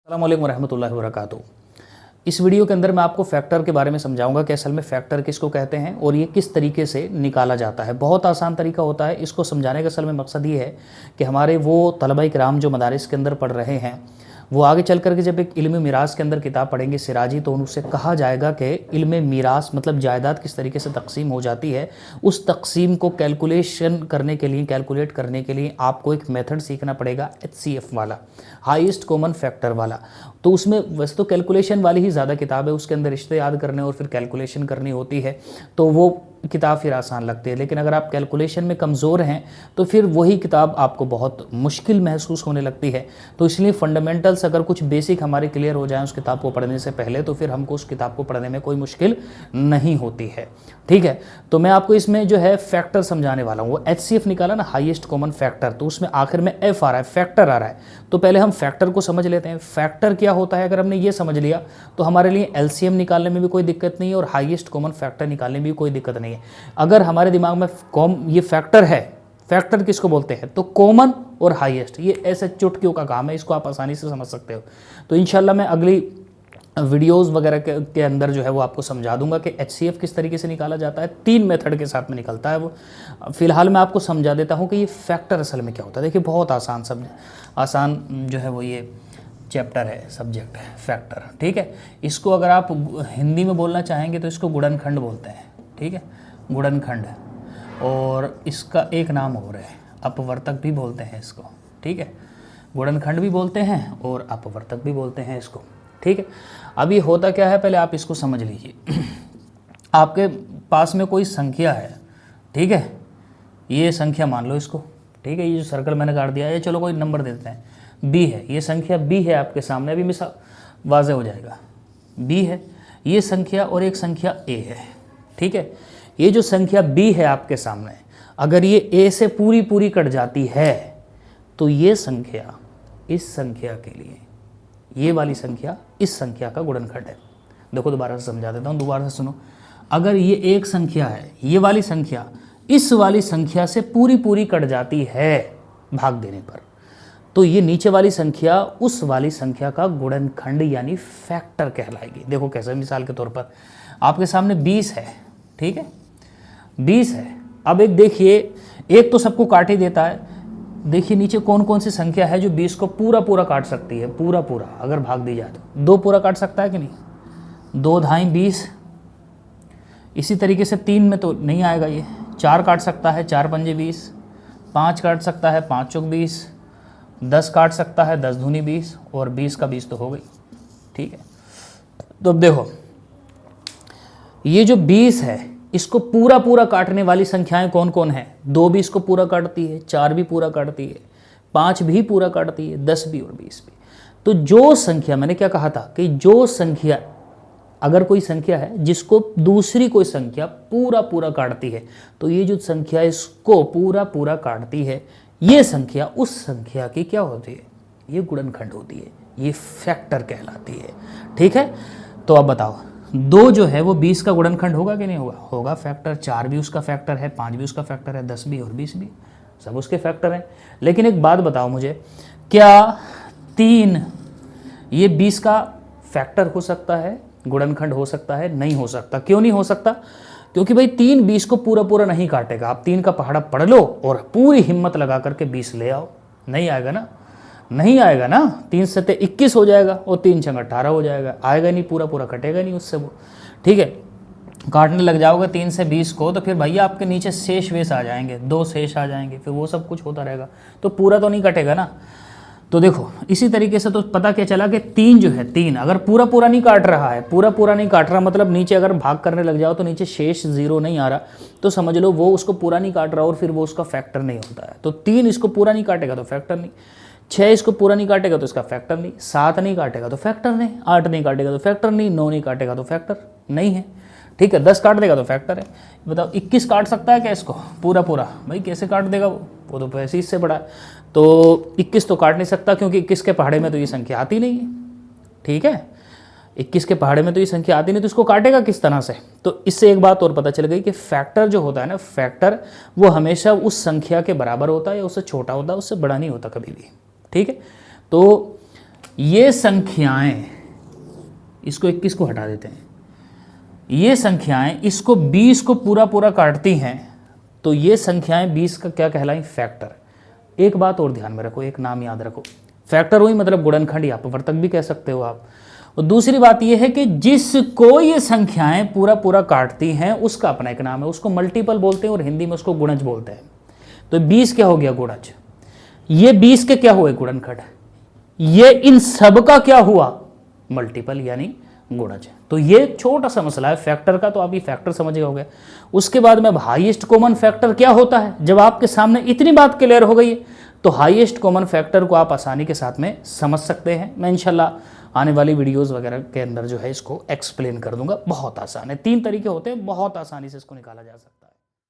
अस्सलाम वालेकुम रहमतुल्लाहि व बरकातुहू। इस वीडियो के अंदर मैं आपको फैक्टर के बारे में समझाऊंगा कि असल में फैक्टर किसको कहते हैं और ये किस तरीके से निकाला जाता है। बहुत आसान तरीका होता है। इसको समझाने का असल में मकसद ये है कि हमारे वो तलबा किराम जो मदारिस के अंदर पढ़ रहे हैं वो आगे चल कर के जब एक इल्म मीरास के अंदर किताब पढ़ेंगे सिराजी, तो उनसे कहा जाएगा कि इल्म मीरास मतलब जायदाद किस तरीके से तकसीम हो जाती है। उस तकसीम को कैलकुलेट करने के लिए आपको एक मेथड सीखना पड़ेगा, HCF वाला, हाईएस्ट कॉमन फैक्टर वाला। तो उसमें वैसे तो कैलकुलेशन वाली ही ज़्यादा किताब है, उसके अंदर रिश्ते याद करने और फिर कैलकुलेशन करनी होती है, तो वो किताब फिर आसान लगती है। लेकिन अगर आप कैलकुलेशन में कमज़ोर हैं तो फिर वही किताब आपको बहुत मुश्किल महसूस होने लगती है। तो इसलिए फंडामेंटल्स अगर कुछ बेसिक हमारे क्लियर हो जाएं उस किताब को पढ़ने से पहले, तो फिर हमको उस किताब को पढ़ने में कोई मुश्किल नहीं होती है। ठीक है, तो मैं आपको इसमें जो है फैक्टर समझाने वाला हूँ। वो HCF निकाला ना, हाईएस्ट कॉमन फैक्टर, तो उसमें आखिर में F आ रहा है, फैक्टर आ रहा है। तो पहले हम फैक्टर को समझ लेते हैं। फैक्टर क्या होता है अगर हमने ये समझ लिया तो हमारे लिए LCM निकालने में भी कोई दिक्कत नहीं है और हाईएस्ट कॉमन फैक्टर निकालने में भी कोई दिक्कत नहीं है। अगर हमारे दिमाग में ये फैक्टर है, फैक्टर किसको बोलते हैं, तो कॉमन और हाईएस्ट, ये ऐसे चुटकियों का काम है, इसको आप आसानी से समझ सकते हो। तो इंशाल्लाह मैं अगली वीडियोस वगैरह के अंदर जो है वो आपको समझा दूंगा कि HCF किस तरीके से निकाला जाता है। 3 मेथड के साथ में निकलता है वो। फिलहाल मैं आपको समझा देता हूँ कि ये फैक्टर असल में क्या होता है। देखिए बहुत आसान जो है वो ये चैप्टर है, सब्जेक्ट है फैक्टर। ठीक है, इसको अगर आप हिंदी में बोलना चाहेंगे तो इसको गुणनखंड बोलते हैं। ठीक है, गुणनखंड, और इसका एक नाम और है, अपवर्तक भी बोलते हैं इसको। ठीक है, गुणनखंड भी बोलते हैं और अपवर्तक भी बोलते हैं इसको। ठीक है, अब ये होता क्या है पहले आप इसको समझ लीजिए। आपके पास में कोई संख्या है, ठीक है, ये संख्या मान लो इसको। ठीक है, ये जो सर्कल मैंने काट दिया है, चलो कोई नंबर दे देते हैं, B है, ये संख्या B है आपके सामने, अभी मिसाल वाज़े हो जाएगा। B है ये संख्या और एक संख्या A है। ठीक है, ये जो संख्या B है आपके सामने, अगर ये A से पूरी कट जाती है तो ये संख्या इस संख्या के लिए, ये वाली संख्या इस संख्या का गुणनखंड है। देखो दोबारा से समझा देता हूँ, दोबारा से सुनो। अगर ये एक संख्या है, ये वाली संख्या इस वाली संख्या से पूरी कट जाती है भाग देने पर, तो ये नीचे वाली संख्या उस वाली संख्या का गुणनखंड यानी फैक्टर कहलाएगी। देखो कैसे, मिसाल के तौर पर आपके सामने 20 है। ठीक है, 20 है। अब एक देखिए, एक तो सबको काट ही देता है। देखिए नीचे कौन कौन सी संख्या है जो 20 को पूरा काट सकती है, पूरा अगर भाग दी जाए तो 2 पूरा काट सकता है कि नहीं, 2 धाई 20। इसी तरीके से 3 में तो नहीं आएगा, ये 4 काट सकता है, 4 पंजे 20, 5 काट सकता है, 5 चौक 20, 10 काट सकता है, 10 दूनी 20, और 20 का 20 तो हो गई। ठीक है, तो अब देखो ये जो 20 है इसको पूरा काटने वाली संख्याएं कौन कौन है। 2 भी इसको पूरा काटती है, 4 भी पूरा काटती है, 5 भी पूरा काटती है, 10 भी और 20 भी। तो जो संख्या, मैंने क्या कहा था कि जो संख्या, अगर कोई संख्या है जिसको दूसरी कोई संख्या पूरा काटती है, तो ये जो संख्या इसको पूरा काटती है, ये संख्या उस संख्या की क्या होती है, ये गुणनखंड होती है, ये फैक्टर कहलाती है। ठीक है, तो अब बताओ 2 जो है वो 20 का गुणनखंड होगा कि नहीं होगा, होगा फैक्टर। 4 भी उसका फैक्टर है, 5 भी उसका फैक्टर है, 10 भी और 20 भी, सब उसके फैक्टर हैं। लेकिन एक बात बताओ मुझे, क्या 3 ये 20 का फैक्टर हो सकता है, गुणनखंड हो सकता है? नहीं हो सकता। क्यों नहीं हो सकता? क्योंकि भाई 3 20 को पूरा नहीं काटेगा। आप 3 का पहाड़ा पढ़ लो और पूरी हिम्मत लगा करके 20 ले आओ, नहीं आएगा ना, नहीं आएगा ना। 3 से 21 हो जाएगा और 3 छंग 18 हो जाएगा, आएगा नहीं, पूरा कटेगा नहीं उससे वो। ठीक है, काटने लग जाओगे 3 से 20 को, तो फिर भैया आपके नीचे शेष वेश आ जाएंगे, 2 शेष आ जाएंगे, फिर वो सब कुछ होता रहेगा, तो पूरा तो नहीं कटेगा ना। तो देखो इसी तरीके से तो पता क्या चला कि 3 जो है, 3 अगर पूरा नहीं काट रहा है, पूरा नहीं काट रहा, मतलब नीचे अगर भाग करने लग जाओ तो नीचे शेष 0 नहीं आ रहा, तो समझ लो वो उसको पूरा नहीं काट रहा और फिर वो उसका फैक्टर नहीं होता है। तो 3 इसको पूरा नहीं काटेगा तो फैक्टर नहीं, 6 इसको पूरा नहीं काटेगा तो इसका फैक्टर नहीं, 7 नहीं काटेगा तो फैक्टर नहीं, 8 नहीं काटेगा तो फैक्टर नहीं, 9 नहीं काटेगा तो फैक्टर नहीं है। ठीक है, 10 काट देगा तो फैक्टर है। बताओ 21 काट सकता है क्या इसको पूरा? भाई कैसे काट देगा वो तो वैसे इससे बड़ा है। तो 21 तो काट नहीं सकता, क्योंकि 21 के पहाड़े में तो ये संख्या आती नहीं है। ठीक है, 21 के पहाड़े में तो ये संख्या आती नहीं, तो इसको काटेगा किस तरह से? तो इससे एक बात और पता चल गई कि फैक्टर जो होता है ना, फैक्टर वो हमेशा उस संख्या के बराबर होता है या उससे छोटा होता है, उससे बड़ा नहीं होता कभी भी। ठीक है, तो ये संख्याएं, इसको 21 को हटा देते हैं, ये संख्याएं इसको 20 को पूरा पूरा काटती हैं, तो ये संख्याएं 20 का क्या कहलाई? फैक्टर। एक बात और ध्यान में रखो, एक नाम याद रखो, फैक्टर वही मतलब गुणनखंड या अपवर्तक भी कह सकते हो आप। और दूसरी बात ये है कि जिसको ये संख्याएं पूरा पूरा काटती हैं उसका अपना एक नाम है, उसको मल्टीपल बोलते हैं और हिंदी में उसको गुणज बोलते हैं। तो 20 क्या हो गया? गुणज। ये 20 के क्या हुए? गुणनखंड। ये इन सब का क्या हुआ? मल्टीपल यानी गुणज। तो ये छोटा सा मसला है फैक्टर का, तो आप ये फैक्टर समझ गए होंगे। उसके बाद में हाईएस्ट कॉमन फैक्टर क्या होता है? जब आपके सामने इतनी बात क्लियर हो गई है तो हाईएस्ट कॉमन फैक्टर को आप आसानी के साथ में समझ सकते हैं। मैं इंशाल्लाह आने वाली वीडियोस वगैरह के अंदर जो है इसको एक्सप्लेन कर दूंगा। बहुत आसान है, 3 तरीके होते हैं, बहुत आसानी से इसको निकाला जा सकता है।